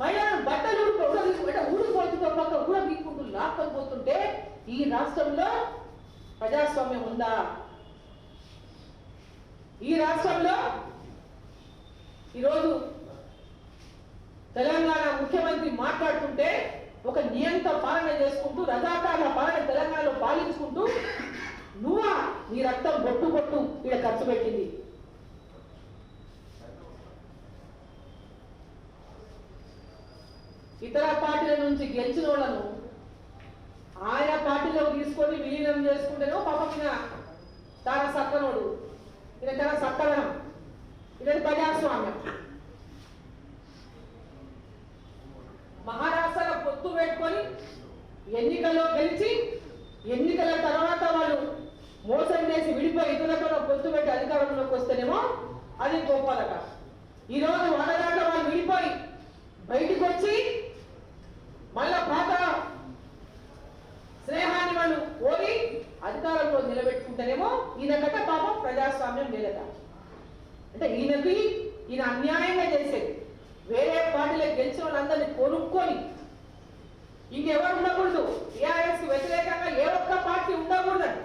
మహిళలను బట్టలు ఊడిపోతుందో పక్క ఊడ వీక్కుంటూ లాక్కొని పోతుంటే ఈ రాష్ట్రంలో ప్రజాస్వామ్యం ఉందా? ఈ రాష్ట్రంలో ఈరోజు తెలంగాణ ముఖ్యమంత్రి మాట్లాడుతుంటే ఒక నియంత పాలన చేసుకుంటూ, రజాకారుల పాలన తెలంగాణలో పాలించుకుంటూ నువ్వా నీ రక్తం బొట్టు బొట్టు ఇక్కడ ఖర్చు పెట్టింది? ఇతర పార్టీల నుంచి గెలిచిన వాళ్ళను ఆయా పార్టీలో తీసుకొని విలీనం చేసుకుంటేనో పాపం ఈయన చాలా సక్కనోడు, ఈయన చాలా సక్కదనం, ఇది ప్రజాస్వామ్యం. మహారాష్ట్రలో పొత్తు పెట్టుకొని ఎన్నికల్లో గెలిచి ఎన్నికల తర్వాత వాళ్ళు మోసం చేసి విడిపోయి ఇతరులతో పొత్తు పెట్టి అధికారంలోకి వస్తేనేమో అది గొప్పదట. ఈరోజు వాళ్ళ వాళ్ళు విడిపోయి బయటికి వచ్చి మళ్ళా పాత స్నేహాన్ని వాళ్ళు కోరి అధికారంలో నిలబెట్టుకుంటేనేమో ఈయనకట పాపం ప్రజాస్వామ్యం లేదట. అంటే ఈయన అన్యాయంగా చేసేది. వేరే పార్టీలో గెలిచిన వాళ్ళందరినీ కొనుక్కొని ఇంకెవరు ఉండకూడదు, టీఆర్ఎస్ వ్యతిరేకంగా ఏ ఒక్క పార్టీ ఉండకూడదని,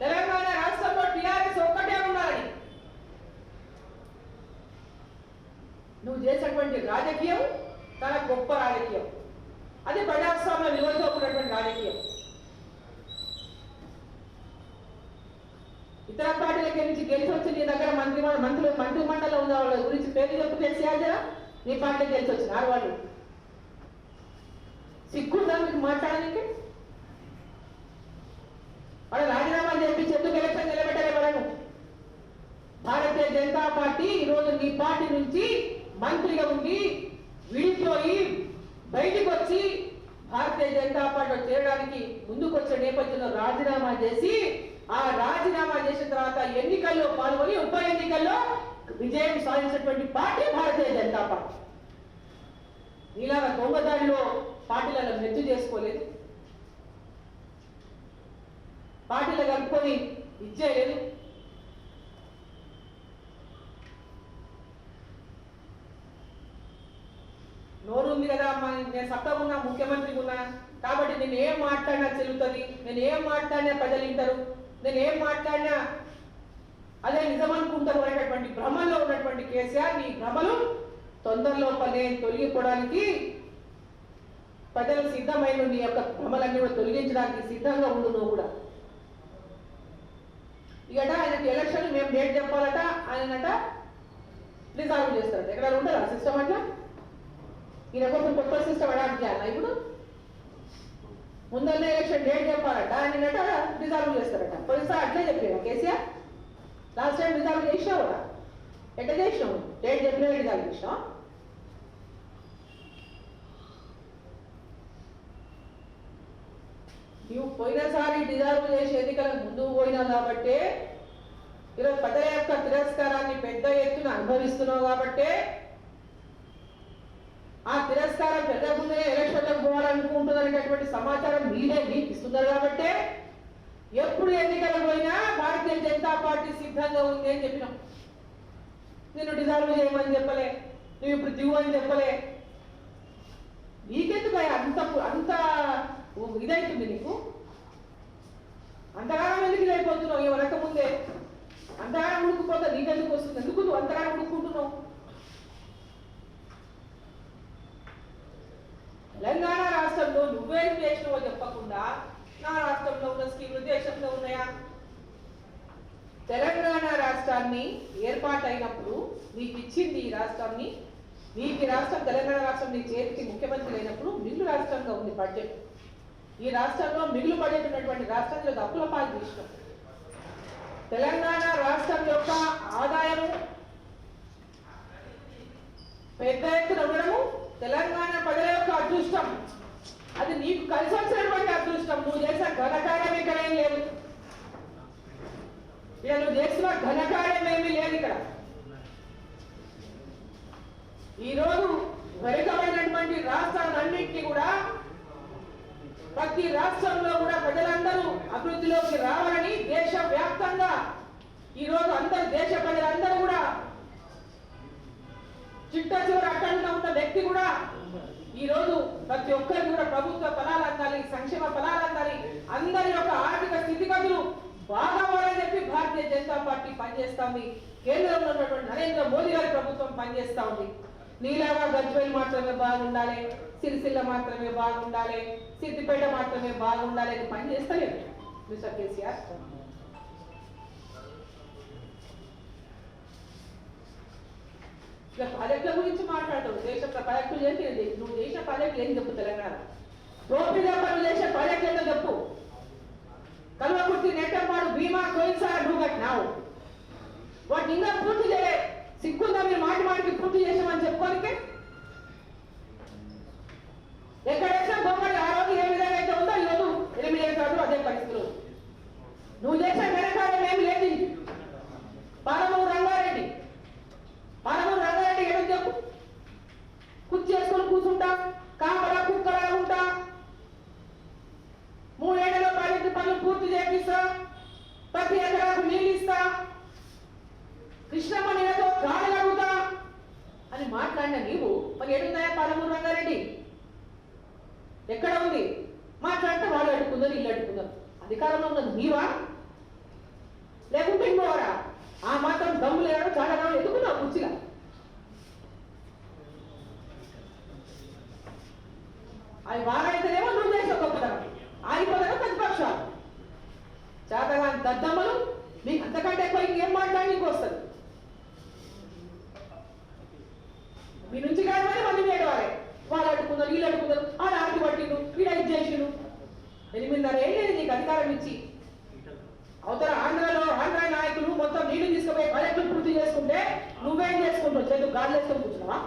తెలంగాణ రాష్ట్రంలో టీఆర్ఎస్ ఒక్కటే ఉండాలని నువ్వు చేసినటువంటి రాజకీయం చాలా గొప్ప రాజకీయం. అది ప్రజాస్వామ్య విలువలతో ఉన్నటువంటి రాజకీయం. ఇతర పార్టీలకి నుంచి గెలిచి వచ్చి నీ దగ్గర మంత్రిమండలిలో ఉన్న వాళ్ళ గురించి పేరు చెప్పు తెలిసారా? నీ పార్టీకి గెలిచి వచ్చినారు వాళ్ళు. సిగ్గుందా మీకు మాట్లాడడానికి? వాళ్ళు రాజీనామా చేసి ఎందుకు ఎలక్షన్ నిలబెట్టారే వాళ్ళను? భారతీయ జనతా పార్టీ ఈరోజు నీ పార్టీ నుంచి మంత్రిగా ఉండి విడిపోయి బయటికి వచ్చి భారతీయ జనతా పార్టీలో చేరడానికి ముందుకు వచ్చే నేపథ్యంలో రాజీనామా చేసి, ఆ రాజీనామా చేసిన తర్వాత ఎన్నికల్లో పాల్గొని ఉప ఎన్నికల్లో విజయం సాధించినటువంటి పార్టీ భారతీయ జనతా పార్టీ. నీలాగా దొంగదాడిలో పార్టీలలో మెచ్చు చేసుకోలేదు, పార్టీలో కలుపుకొని ఇచ్చేయలేదు. నోరు ఉంది కదా, నేను సత్తగా ఉన్నా, ముఖ్యమంత్రిగా ఉన్నా కాబట్టి నేను ఏం మాట్లాడినా చెల్లుతుంది, నేను ఏం మాట్లాడినా ప్రజలు వింటారు, నేను ఏం మాట్లాడినా అదే నిజం అనుకుంటారు అనేటటువంటి భ్రమలో ఉన్నటువంటి కేసీఆర్, నీ భ్రమలు తొందరలో తొలగిపోవడానికి ప్రజలు సిద్ధమైన నీ యొక్క భ్రమలన్నీ కూడా తొలగించడానికి సిద్ధంగా ఉండు. నువ్వు కూడా ఇకట ఆయనకి ఎలక్షన్ మేము డేట్ చెప్పాలట, ఆయనట రిజాల్వ్ చేస్తారట. ఎక్కడ ఉంటారా సిస్టమ్ అట్లా? ఈయన కోసం కొత్త సిస్టమ్ అడాప్ట్ చేయాలా? ఇప్పుడు ముందరనే ఎలక్షన్ డేట్ చెప్పాలట, ఆయనట రిజాల్వ్ చేస్తారట. పోయినసారి అట్లే చెప్పాను కేసీఆర్, లాస్ట్ టైం రిజాల్వ్ చేసినావు కూడా. ఎట్లా చేసినావు? డేట్ చెప్పినా రిజాల్వ్ చేసినావు. నువ్వు పోయినసారి డిజర్వ్ చేసి ఎన్నికలకు ముందుకు పోయినావు కాబట్టే ఈరోజు ప్రజల యొక్క తిరస్కారాన్ని పెద్ద ఎత్తున అనుభవిస్తున్నావు కాబట్టే ఆ తిరస్కారం పెద్దకుంటే ఎలక్షన్లకు పోవాలనుకుంటున్నటువంటి సమాచారం మీరే మీకు ఇస్తున్నారు కాబట్టే ఎప్పుడు ఎన్నికలకు పోయినా భారతీయ జనతా పార్టీ సిద్ధంగా ఉంది అని చెప్పినాం. నేను డిజర్వ్ చేయమని చెప్పలే, నువ్వు ఇప్పుడు దిగు అని చెప్పలే. నీకెందుకు అంత అంత ఇదైతుంది నీకు? అంతగానం ఎందుకు ఇదైపోతున్నావు? ఈ వరకు ముందే అంతగానం ఉడుకుపోతా నీకెందుకు వస్తుంది? ఎందుకు నువ్వు అంతగానం ఉడుకుంటున్నావు? తెలంగాణ రాష్ట్రంలో నువ్వేం చేసినావో చెప్పకుండా నా రాష్ట్రంలో ఉన్న స్కీములు దేశంలో ఉన్నాయా? తెలంగాణ రాష్ట్రాన్ని ఏర్పాటైనప్పుడు నీకు ఇచ్చింది ఈ రాష్ట్రాన్ని, నీకు ఈ రాష్ట్రం తెలంగాణ రాష్ట్రం నీ చేతికి ముఖ్యమంత్రి అయినప్పుడు మిగులు రాష్ట్రంగా ఉంది బడ్జెట్. ఈ రాష్ట్రంలో మిగులు బడ్జెట్ ఉన్నటువంటి రాష్ట్రంలో అప్పుల పాలు తీసినాం. తెలంగాణ రాష్ట్రం యొక్క ఆదాయం పెద్ద ఎత్తున ఉండడము తెలంగాణ ప్రజల యొక్క అదృష్టం. అది నీకు కలిసి వచ్చినటువంటి అదృష్టం. నువ్వు చేసిన ఘనకార్యం ఇక్కడ ఏం లేదు. ఇక నువ్వు చేసిన ఘనకార్యం ఏమీ లేదు ఇక్కడ. ఈరోజు వెనుకబడినటువంటి రాష్ట్రాలన్నింటినీ కూడా ప్రతి రాష్ట్రంలో కూడా ప్రజలందరూ అభివృద్ధిలోకి రావాలని దేశ వ్యాప్తంగా ఈరోజు అందరు దేశ ప్రజలందరూ కూడా చిట్ట చివరి అట్టడుగా ఉన్న వ్యక్తి కూడా ఈరోజు ప్రతి ఒక్కరికి కూడా ప్రభుత్వ ఫలాలు అందాలి, సంక్షేమ ఫలాలు అందాలి, అందరి యొక్క ఆర్థిక స్థితిగతులు బాగోవాలని చెప్పి భారతీయ జనతా పార్టీ పనిచేస్తా ఉంది. కేంద్రంలో ఉన్నటువంటి నరేంద్ర మోదీ గారి ప్రభుత్వం పనిచేస్తా ఉంది. నీలాగా గజ్వేల్ మాత్రమే బాగుండాలి, సిరిసిల్ల మాత్రమే బాగుండాలి, సిద్దిపేట మాత్రమే బాగుండాలి అని పనిచేస్తలేదు మిస్టర్ కేసీఆర్. ఇక ప్రాజెక్టుల గురించి మాట్లాడతావు. దేశ ప్రాజెక్టులు చేసి నువ్వు చేసిన ప్రాజెక్టులు ఏం చెప్పు? తెలంగాణ రోడ్డుగా పనులు చేసే ప్రాజెక్టులు ఏంటో చెప్పు. కల్వకుర్తి, నెట్టంపాడు, భీమా, కోయిన్సార్ నువ్వు కట్టినావు. వాటిని ఇంకా పూర్తి చేయలే. సిగ్గుందా మీరు మాటి మాటికి పూర్తి చేసామని చెప్పుకోనికే? ఎక్కడ వేసినా బొమ్మడి ఆ రోజు ఏ విధంగా అయితే ఉందో ఈరోజు 8 ఏళ్ళు అదే పరిస్థితులు. నువ్వు చేసిన వెనకాలం ఏమి లేదు. పాలమూరు రంగారెడ్డి ఏదో చెప్పు. కుర్చీ చేసుకొని కూర్చుంటా, కాపలా కుక్కలా ఉంటా, 3 ఏళ్లలో ప్రాజెక్టు పనులు పూర్తి చేపిస్తా, ప్రతి ఎకరాకు నీళ్ళు ఇస్తా, కృష్ణమ్మ నీళ్ళతో గాలి అడుగుతా అని మాట్లాడిన నీవు మరి ఏడున్నాయా పాలమూరు రంగారెడ్డి? ఎక్కడ ఉంది? మాట్లాడితే వాళ్ళు అడుగుకుందని ఇల్లు అడుగుకున్నారు. అధికారంలో ఉన్నది నీవా లేకుంటే ఇంకోవరా? ఆ మాత్రం దమ్ము లేడు చాలా కాలం ఎదుగున్నావు కుర్చీగా. అవి బాగైతేనేమో నువ్వు చేసే గొప్పతనం, ఆగిపోతానో ప్రతిపక్షాలు చేతగా దద్దమ్మలు. మీకు అంతకంటే ఎక్కువ ఇంకేం మాట్లాడి నీకు వస్తుంది. మీ నుంచి కాదు మళ్ళీ నేడవాలి. వాళ్ళు అడుగుతున్నారు, వీళ్ళు అడుగుతున్నారు, ఆ ఆడికి పట్టిండు, వీడ ఇది చేసిండు. 8.5 ఏళ్ళు నీకు అధికారం ఇచ్చి అవతల ఆంధ్ర నాయకులు మొత్తం నీళ్లు తీసుకుపోయి ప్రాజెక్టులు పూర్తి చేసుకుంటే నువ్వేం చేసుకుంటావు? చేతులు గాలి వేసుకొని కూర్చున్నావా?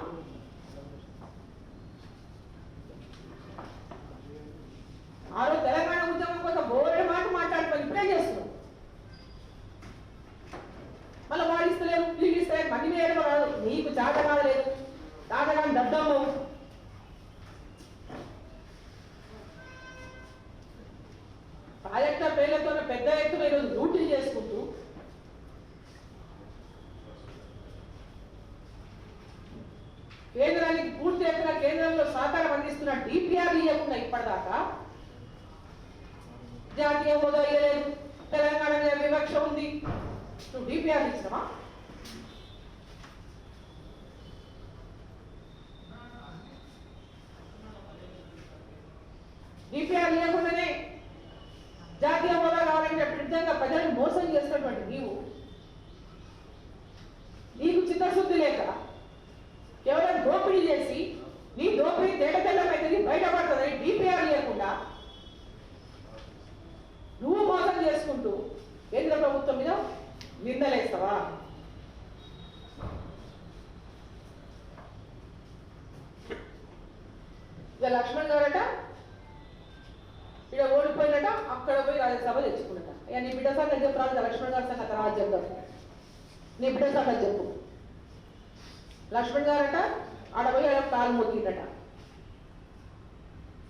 ఆ రోజు తెలంగాణ ఉద్యమం కోసం బోరే మాట మాట్లాడుకొని ఇప్పుడే చేస్తున్నావు. మళ్ళీ వాళ్ళు ఇస్తలేరు, వీళ్ళు ఇస్తలేరు, మంది మీద రాదు. నీకు చాట కావలేదు, చాటగాని దద్దమ్మవు. ప్రాజెక్టుల పేర్లతో పెద్ద ఎత్తున ఈరోజు డ్యూటీ చేసుకుంటూ కేంద్రానికి పూర్తి ఎత్తున కేంద్రంలో సహకారం అందిస్తున్న డిపిఆర్ ఇవ్వకుండా ఇప్పటిదాకా జాతీయ హోదా ఇవ్వలేదు, తెలంగాణ మీద వివక్ష ఉంది. నువ్వు డిపిఆర్ ఇచ్చినావా? డిపిఆర్ లేకుండానే జాతీయ హోదా కావాలంటే నిజంగా ప్రజలను మోసం చేసినటువంటి నీకు చిత్తశుద్ధి లేక కేవలం దోపిడీ చేసి నీ దోపిడీ తెల్లమైతుంది బయటపడుతుందని డిపిఆర్ లేకుండా నువ్వు మోసం చేసుకుంటూ కేంద్ర ప్రభుత్వం మీద నిందలేస్తావా? ఇక లక్ష్మణ్ గారట ఇక్కడ ఓడిపోయిన తెచ్చుకున్నట, అక్కడ పోయి రాజ్యసభ తెచ్చుకున్నట. ఇక నీ బిడ్డ సంగతి చెప్పు, రాజు లక్ష్మణ్ గారి సంగతి తర్వాత చెప్దాం. నీ బిడ్డ సంగతి చెప్పు. లక్ష్మణ్ గారట ఆడ పోయి ఆయన కాలు మొక్కిందట.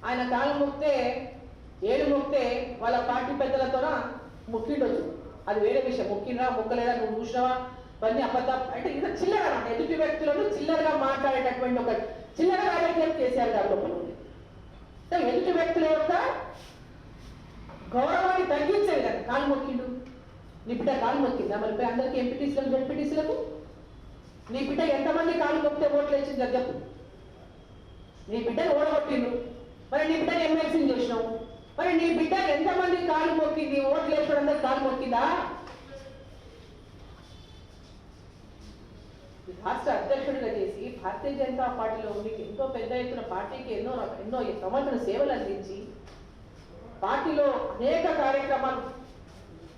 ఆయన కాలు మొక్కితే ఏడు మొక్కితే వాళ్ళ పార్టీ పెద్దలతోన మొక్కిండొచ్చు, అది వేరే విషయం. మొక్కినరా మొక్కలేదా నువ్వు చూసినావా ఇవన్నీ అబద్ధ అంటే ఇంత చిల్లర అన్నమాట. ఎదుటి వ్యక్తులను చిల్లరగా మాట్లాడేటటువంటి ఒక చిల్లర రాజకీయం కేసీఆర్ గారి లోపల ఉంది. ఎదుటి వ్యక్తుల యొక్క గౌరవాన్ని తగ్గించే విధంగా కాలు మొక్కిండు. నీ బిడ్డ కాలు మొక్కిందా? మరి అందరికీ ఎంపీటీసీలకు జడ్పీటీసీలకు నీ బిడ్డ ఎంతమంది కాలు మొక్కితే ఓట్లు వేసింది చెప్పు. నీ బిడ్డను ఓడగొట్టిండు, మరి నీ బిడ్డను ఎమ్మెల్సీని చేసినావు. మరి నీ బిడ్డ ఎంతమంది కాలు మొక్కింది? ఓట్లు వేసిన అందరికి కాలు మొక్కిందా? రాష్ట్ర అధ్యక్షుడిగా చేసి భారతీయ జనతా పార్టీలో ఉండి ఎంతో పెద్ద ఎత్తున పార్టీకి ఎన్నో సంవత్సరాల సేవలు అందించి పార్టీలో అనేక కార్యక్రమాలు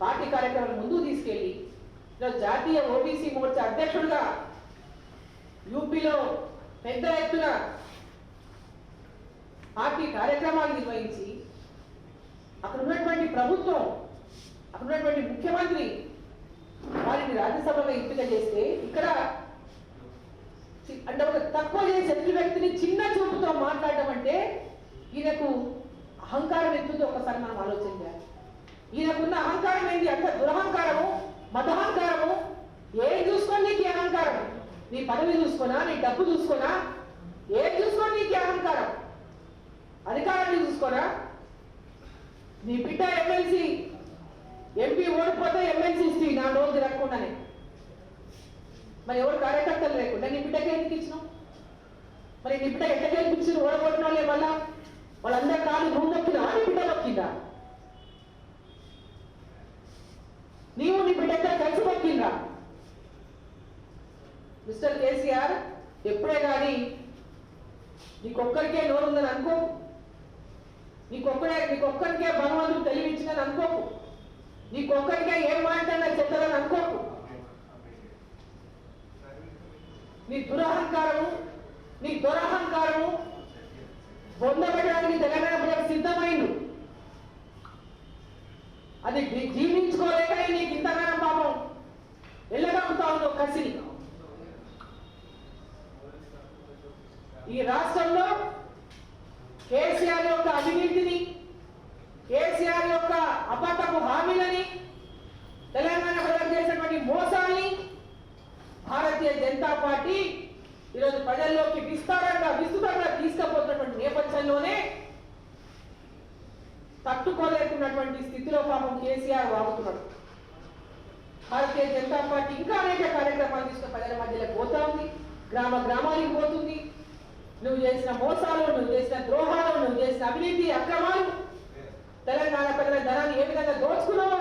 పార్టీ కార్యక్రమాలు ముందుకు తీసుకెళ్లి జాతీయ ఓబీసీ మోర్చా అధ్యక్షుడిగా యూపీలో పెద్ద ఎత్తున పార్టీ కార్యక్రమాలు నిర్వహించి అక్కడ ఉన్నటువంటి ప్రభుత్వం, అక్కడ ఉన్నటువంటి ముఖ్యమంత్రి వారిని రాజ్యసభలో ఎంపిక చేస్తే ఇక్కడ అంటే ఒక తక్కువ చేసే వ్యక్తిని చిన్న చూపుతో మాట్లాడడం అంటే ఈయనకు అహంకారం ఎంతుందో ఒకసారి మనం ఆలోచన చేయాలి. ఈయనకున్న అహంకారం ఏంటి అంటే దురహంకారము, మదహంకారము. ఏం చూసుకొని నీకు అహంకారం? నీ పదవి చూసుకున్నా, నీ డబ్బు చూసుకున్నా, ఏం చూసుకొని నీకు అహంకారం? అధికారాన్ని చూసుకోరా? నీ బిడ్డ ఎమ్మెల్సీ ఎంపీ ఓడిపోతే ఎమ్మెల్సీ ఇస్తే నా రోజు తిరగకుండానే, మరి ఎవరు కార్యకర్తలు లేకుండా నీ బిడ్డకి ఎందుకు ఇచ్చినావు? మరి నీ బిడ్డ ఎట్లా గెలిపించి ఓడగొట్టిన వాళ్ళే వాళ్ళందరి కాలు నువ్వు నొక్కినా నీ బిడ్డ నొక్కిందా? నీవు నీ బిడ్డ కలిసి నొక్కిందా? మిస్టర్ కేసీఆర్ ఎప్పుడే కానీ నీకొక్కరికే నోరుందని అనుకో, నీకొక్కరికే భగవంతుడు తెలివించిందని అనుకోకు, నీకొక్కరికే ఏం మాట్లాడినా చెప్తారని అనుకోకు. నీ దురహంకారము, నీ దురహంకారము పొందబెట్టడానికి తెలంగాణ ప్రజలకు సిద్ధమైండు. అది జీవించుకోలేక నీకు ఇంతగానో పాపం ఎల్లగమ్ముతా ఉన్నావు కసిని. ఈ రాష్ట్రంలో కేసీఆర్ యొక్క అవినీతిని, కేసీఆర్ యొక్క అబద్ధపు హామీలని, తెలంగాణ ప్రజలకు చేసినటువంటి మోసాన్ని భారతీయ జనతా పార్టీ ఈరోజు ప్రజల్లోకి విస్తృతంగా తీసుకుపోతున్నటువంటి నేపథ్యంలోనే తట్టుకోలేకున్నటువంటి స్థితిలో పాపం కేసీఆర్ వాగుతున్నాడు. భారతీయ జనతా పార్టీ ఇంకా అనేక కార్యక్రమాలు తీసుకుని ప్రజల మధ్యలోకి పోతా ఉంది, గ్రామానికి పోతుంది. నువ్వు చేసిన మోసాలు, నువ్వు చేసిన ద్రోహాలు, నువ్వు చేసిన అవినీతి అక్రమాలు, తెలంగాణ ప్రజల ధనాన్ని ఏ విధంగా దోచుకున్నావో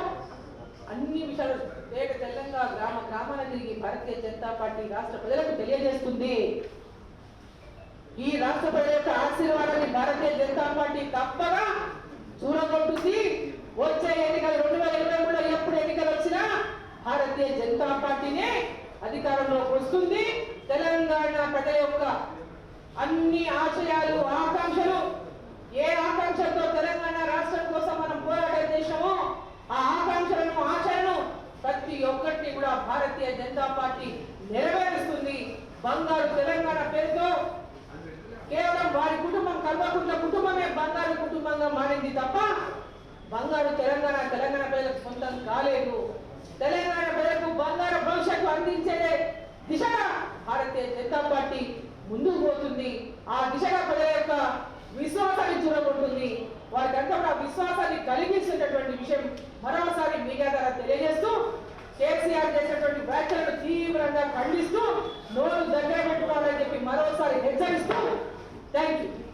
అన్ని విషయాలు తెలంగాణ గ్రామాల తిరిగి భారతీయ జనతా పార్టీ రాష్ట్ర ప్రజలకు తెలియజేస్తుంది. ఈ రాష్ట్ర ప్రజల యొక్క ఆశీర్వాదాన్ని భారతీయ జనతా పార్టీ తప్పగా చూడగొట్టుది. వచ్చే ఎన్నికలు 2023లో ఎప్పుడు ఎన్నికలు వచ్చినా భారతీయ జనతా పార్టీనే అధికారంలోకి వస్తుంది. తెలంగాణ ప్రజల యొక్క అన్ని ఆశయాలు, ఆకాంక్షలు, ఏ ఆకాంక్షలతో తెలంగాణ రాష్ట్రం కోసం మనం పోరాటం చేశామో ఆ ఆకాంక్షలను, ఆశలను ప్రతి ఒక్కటిని కూడా భారతీయ జనతా పార్టీ నెరవేరుస్తుంది. బంగారు తెలంగాణ పేరుతో కేవలం వారి కుటుంబం, కల్వకుంట్ల కుటుంబమే బంగారు కుటుంబంగా మారింది తప్ప బంగారు తెలంగాణ ప్రజలకు సొంతం కాలేదు. తెలంగాణ ప్రజలకు బంగారు భవిష్యత్తు అందించే దిశగా భారతీయ జనతా పార్టీ ముందుకు పోతుంది. ఆ దిశగా ప్రజల యొక్క విశ్వాసాన్ని చూడబోతుంది. వారికంతా కూడా విశ్వాసాన్ని కలిగిస్తున్నటువంటి విషయం మరోసారి మీడియా ద్వారా తెలియజేస్తూ కేసీఆర్ చేసినటువంటి వ్యాఖ్యలను తీవ్రంగా ఖండిస్తూ నోరు దగ్గర పెట్టుకోవాలని చెప్పి మరోసారి హెచ్చరిస్తూ థ్యాంక్ యూ.